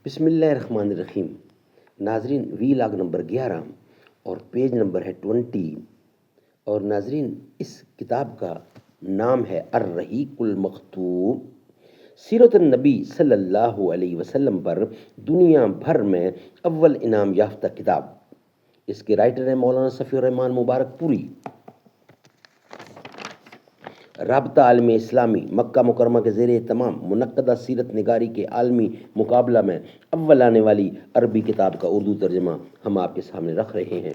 بسم اللہ الرحمن الرحیم۔ ناظرین، وی لاگ نمبر 11 اور پیج نمبر ہے 20۔ اور ناظرین، اس کتاب کا نام ہے الرحیق المختوم، سیرت النبی صلی اللہ علیہ وسلم پر دنیا بھر میں اول انعام یافتہ کتاب۔ اس کے رائٹر ہیں مولانا صفی الرحمان مبارک پوری۔ رابطہ عالم اسلامی مکہ مکرمہ کے زیر اہتمام منعقدہ سیرت نگاری کے عالمی مقابلہ میں اول آنے والی عربی کتاب کا اردو ترجمہ ہم آپ کے سامنے رکھ رہے ہیں۔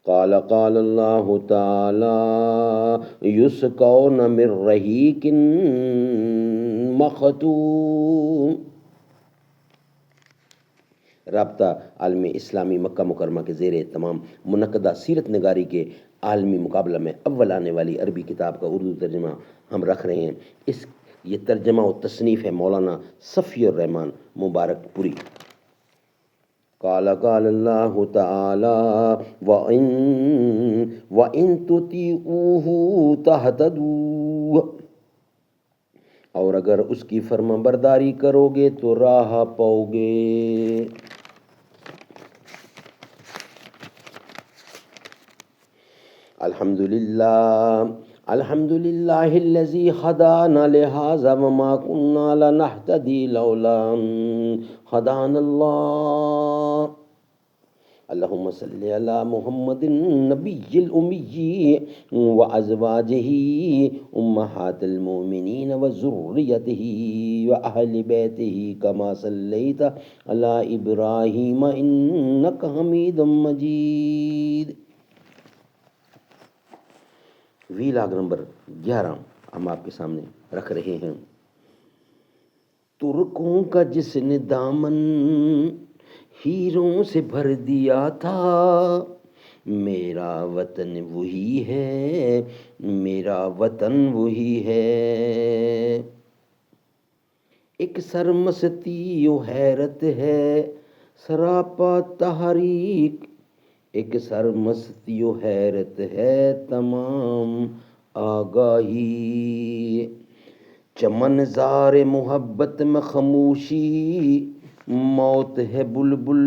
قال اللہ تعالی یسقون من رحیق مختوم۔ رابطہ عالم اسلامی مکہ مکرمہ کے زیر اہتمام منعقدہ سیرت نگاری کے عالمی مقابلہ میں اول آنے والی عربی کتاب کا اردو ترجمہ ہم رکھ رہے ہیں۔ یہ ترجمہ و تصنیف ہے مولانا صفی الرحمان مبارک پوری۔ قال اللہ تعالی وَإِن تُطِيعُوهُ تَهْتَدُوا، اور اگر اس کی فرما برداری کرو گے تو راہ پاؤ گے۔ الحمدللہ الذی ہدانا لہذا وما كنا لنہتدی لولا ان ہدانا اللہ۔ اللہم صلی علی محمد النبی الامی وازواجہ امہات المؤمنین وذریتہ واہل بیتہ کما صلیت علی ابراہیم انک حمید مجید۔ وی لاگ نمبر 11 ہم آپ کے سامنے رکھ رہے ہیں۔ ترکوں کا جس نے دامن ہیروں سے بھر دیا تھا، میرا وطن وہی ہے، میرا وطن وہی ہے۔ ایک سرمستی و حیرت ہے سراپا تحریک، ایک سرمستی و حیرت ہے تمام آگاہی۔ چمن زار محبت میں خاموشی موت ہے بلبل،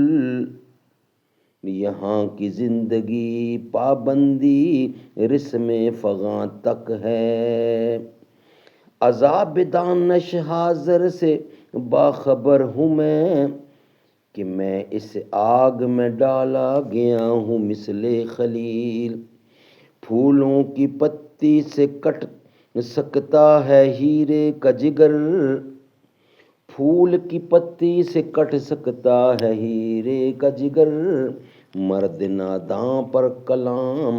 یہاں کی زندگی پابندی رسم فغاں تک ہے۔ عذاب دانش حاضر سے باخبر ہوں میں کہ میں اس آگ میں ڈالا گیا ہوں مثل خلیل۔ پھولوں کی پتی سے کٹ سکتا ہے ہیرے کا جگر، پھول کی پتی سے کٹ سکتا ہے ہیرے کا جگر، مرد ناداں پر کلام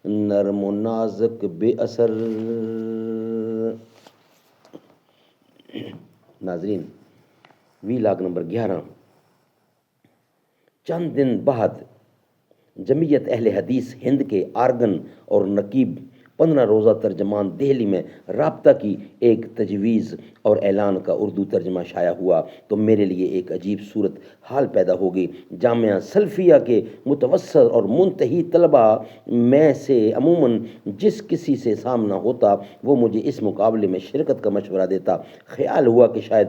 نرم و نازک بے اثر۔ ناظرین، وی لاگ نمبر 11۔ چند دن بعد جمعیت اہل حدیث ہند کے آرگن اور نقیب 15 روزہ ترجمان دہلی میں رابطہ کی ایک تجویز اور اعلان کا اردو ترجمہ شائع ہوا تو میرے لیے ایک عجیب صورت حال پیدا ہو گئی۔ جامعہ سلفیہ کے متوسط اور منتہی طلباء میں سے عموماً جس کسی سے سامنا ہوتا وہ مجھے اس مقابلے میں شرکت کا مشورہ دیتا۔ خیال ہوا کہ شاید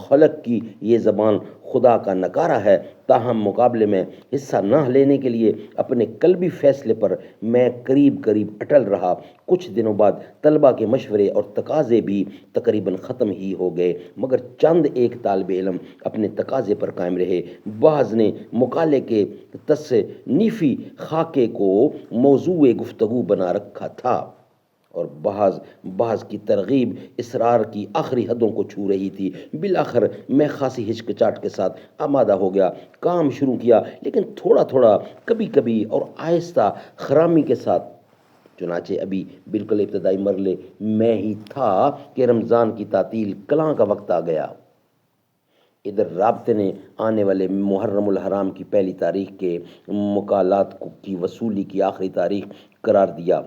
خلق کی یہ زبان خدا کا نکارہ ہے، تاہم مقابلے میں حصہ نہ لینے کے لیے اپنے قلبی فیصلے پر میں قریب اٹل رہا۔ کچھ دنوں بعد طلباء کے مشورے اور تقاضے بھی تقریباً ختم ہی ہو گئے، مگر چند ایک طالب علم اپنے تقاضے پر قائم رہے۔ بعض نے مقالے کے تصنیفی خاکے کو موضوع گفتگو بنا رکھا تھا اور بعض کی ترغیب اصرار کی آخری حدوں کو چھو رہی تھی۔ بالآخر میں خاصی ہچکچاہٹ کے ساتھ آمادہ ہو گیا، کام شروع کیا، لیکن تھوڑا کبھی اور آہستہ خرامی کے ساتھ۔ چنانچہ ابھی بالکل ابتدائی مرحلے میں ہی تھا کہ رمضان کی تعطیل کلاں کا وقت آ گیا۔ ادھر رابطے نے آنے والے محرم الحرام کی پہلی تاریخ کے مکالات کی وصولی کی آخری تاریخ قرار دیا۔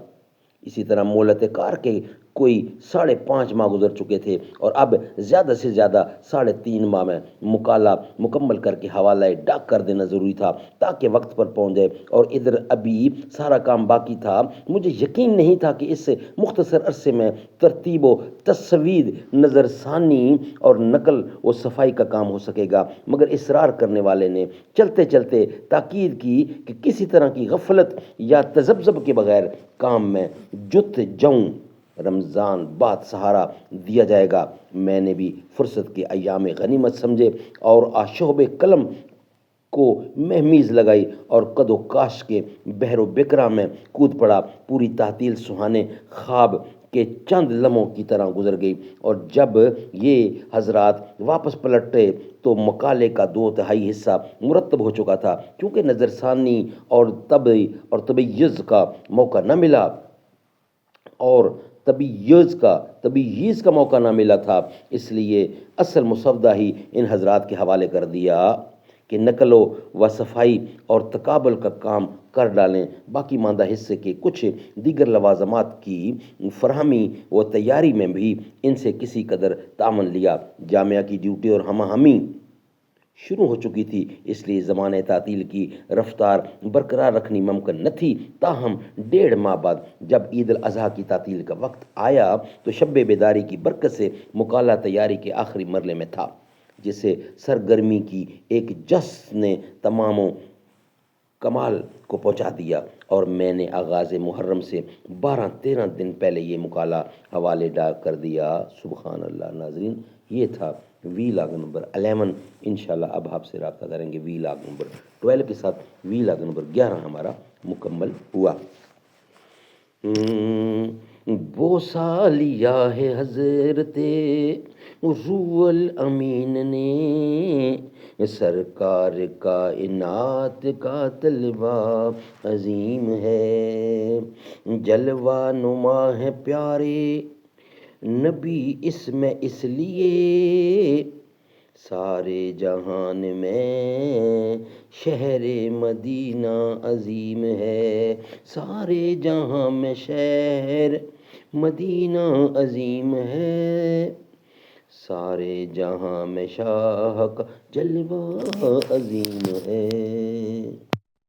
اسی طرح مولت کار کے کوئی 5.5 ماہ گزر چکے تھے اور اب زیادہ سے زیادہ 3.5 ماہ میں مکالہ مکمل کر کے حوالہ ڈاک کر دینا ضروری تھا تاکہ وقت پر پہنچ جائے، اور ادھر ابھی سارا کام باقی تھا۔ مجھے یقین نہیں تھا کہ اس مختصر عرصے میں ترتیب و تصویر، نظر ثانی اور نقل و صفائی کا کام ہو سکے گا، مگر اصرار کرنے والے نے چلتے چلتے تاکید کی کہ کسی طرح کی غفلت یا تذبذب کے بغیر کام میں جت جاؤں، رمضان بعد سہارا دیا جائے گا۔ میں نے بھی فرصت کے ایام غنیمت سمجھے اور آشوب قلم کو مہمیز لگائی اور قد و کاش کے بحر و بکرا میں کود پڑا۔ پوری تعطیل سہانے خواب کے چند لمحوں کی طرح گزر گئی، اور جب یہ حضرات واپس پلٹے تو مقالے کا 2/3 حصہ مرتب ہو چکا تھا۔ کیونکہ نظر ثانی اور تبییز کا موقع نہ ملا تبییز کا موقع نہ ملا تھا، اس لیے اصل مسودہ ہی ان حضرات کے حوالے کر دیا کہ نقل و صفائی اور تقابل کا کام کر ڈالیں۔ باقی ماندہ حصے کے کچھ دیگر لوازمات کی فراہمی و تیاری میں بھی ان سے کسی قدر تعاون لیا۔ جامعہ کی ڈیوٹی اور ہمہ ہمی شروع ہو چکی تھی، اس لیے زمانۂ تعطیل کی رفتار برقرار رکھنی ممکن نہ تھی۔ تاہم 1.5 ماہ بعد جب عید الاضحیٰ کی تعطیل کا وقت آیا تو شب بیداری کی برکت سے مکالہ تیاری کے آخری مرحلے میں تھا، جسے سرگرمی کی ایک جس نے تمام و کمال کو پہنچا دیا، اور میں نے آغاز محرم سے 12-13 دن پہلے یہ مکالہ حوالے ڈاک کر دیا۔ سبحان اللہ۔ ناظرین، یہ تھا وی لاگ نمبر 11۔ انشاءاللہ اب آپ سے رابطہ کریں گے وی لاگ نمبر 12 کے ساتھ۔ وی لاگ نمبر 11 ہمارا مکمل ہوا۔ بوسہ لیا ہے حضرت روح الامین نے، سرکار کائنات کا طلبہ عظیم ہے، جلوہ نما ہے پیارے نبی اس میں اس لیے، سارے جہان میں شہر مدینہ عظیم ہے، سارے جہاں میں شہر مدینہ عظیم ہے، سارے جہاں میں شاہ کا جلوہ عظیم ہے۔